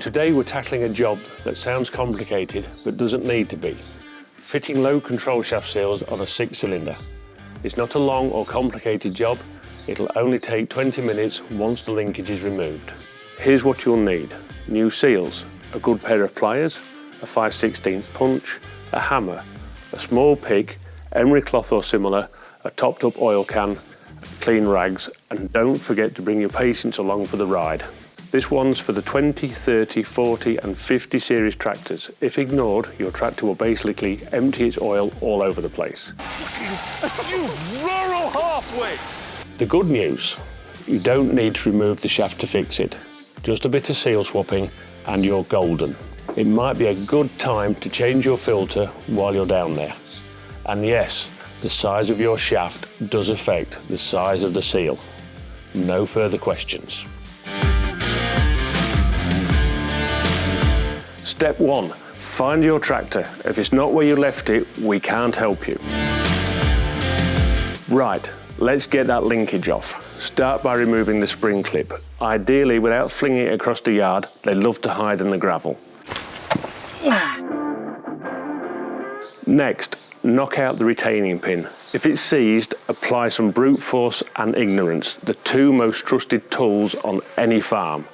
Today we're tackling a job that sounds complicated but doesn't need to be. Fitting low control shaft seals on a 6-cylinder. It's not a long or complicated job, it'll only take 20 minutes once the linkage is removed. Here's what you'll need: new seals, a good pair of pliers, a 5/16 punch, a hammer, a small pick, emery cloth or similar, a topped up oil can, clean rags, and don't forget to bring your patients along for the ride. This one's for the 20, 30, 40 and 50 series tractors. If ignored, your tractor will basically empty its oil all over the place. You rural halfwit! The good news, you don't need to remove the shaft to fix it. Just a bit of seal swapping and you're golden. It might be a good time to change your filter while you're down there. And yes, the size of your shaft does affect the size of the seal. No further questions. Step 1, find your tractor. If it's not where you left it, we can't help you. Right, let's get that linkage off. Start by removing the spring clip. Ideally, without flinging it across the yard, they love to hide in the gravel. Next, knock out the retaining pin. If it's seized, apply some brute force and ignorance, the two most trusted tools on any farm.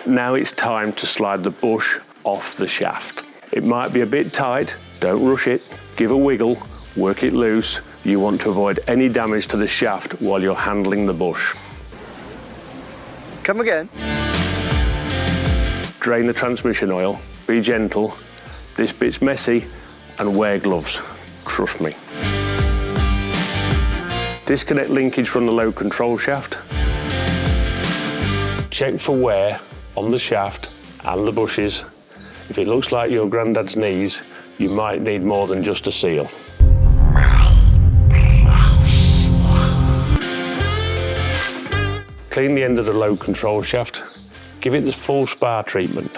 Now it's time to slide the bush off the shaft. It might be a bit tight, don't rush it, give a wiggle, work it loose. You want to avoid any damage to the shaft while you're handling the bush. Come again. Drain the transmission oil, be gentle. This bit's messy, and wear gloves, trust me. Disconnect linkage from the low control shaft. Check for wear on the shaft and the bushes. If it looks like your granddad's knees, you might need more than just a seal. Clean the end of the low control shaft. Give it the full spar treatment.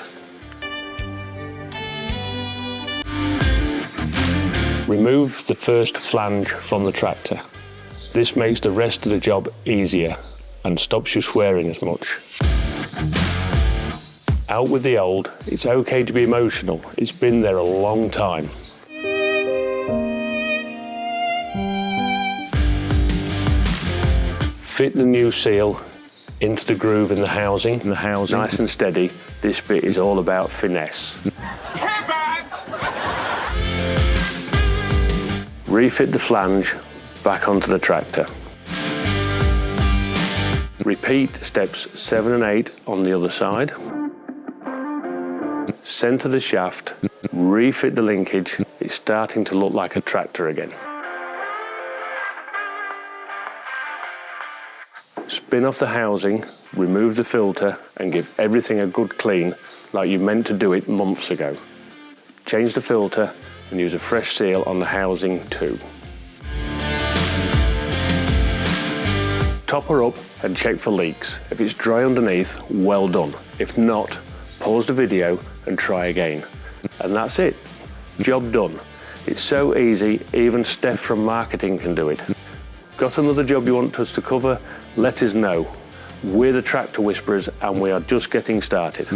Remove the first flange from the tractor. This makes the rest of the job easier and stops you swearing as much. Out with the old. It's okay to be emotional. It's been there a long time. Fit the new seal into the groove in the housing. Nice and steady. This bit is all about finesse. Refit the flange back onto the tractor. Repeat steps 7 and 8 on the other side. Centre the shaft, refit the linkage. It's starting to look like a tractor again. Spin off the housing, remove the filter and give everything a good clean like you meant to do it months ago. Change the filter and use a fresh seal on the housing too. Top her up and check for leaks. If it's dry underneath, well done. If not, pause the video and try again. And that's it. Job done. It's so easy, even Steph from marketing can do it. Got another job you want us to cover? Let us know. We're the Tractor Whisperers and we are just getting started.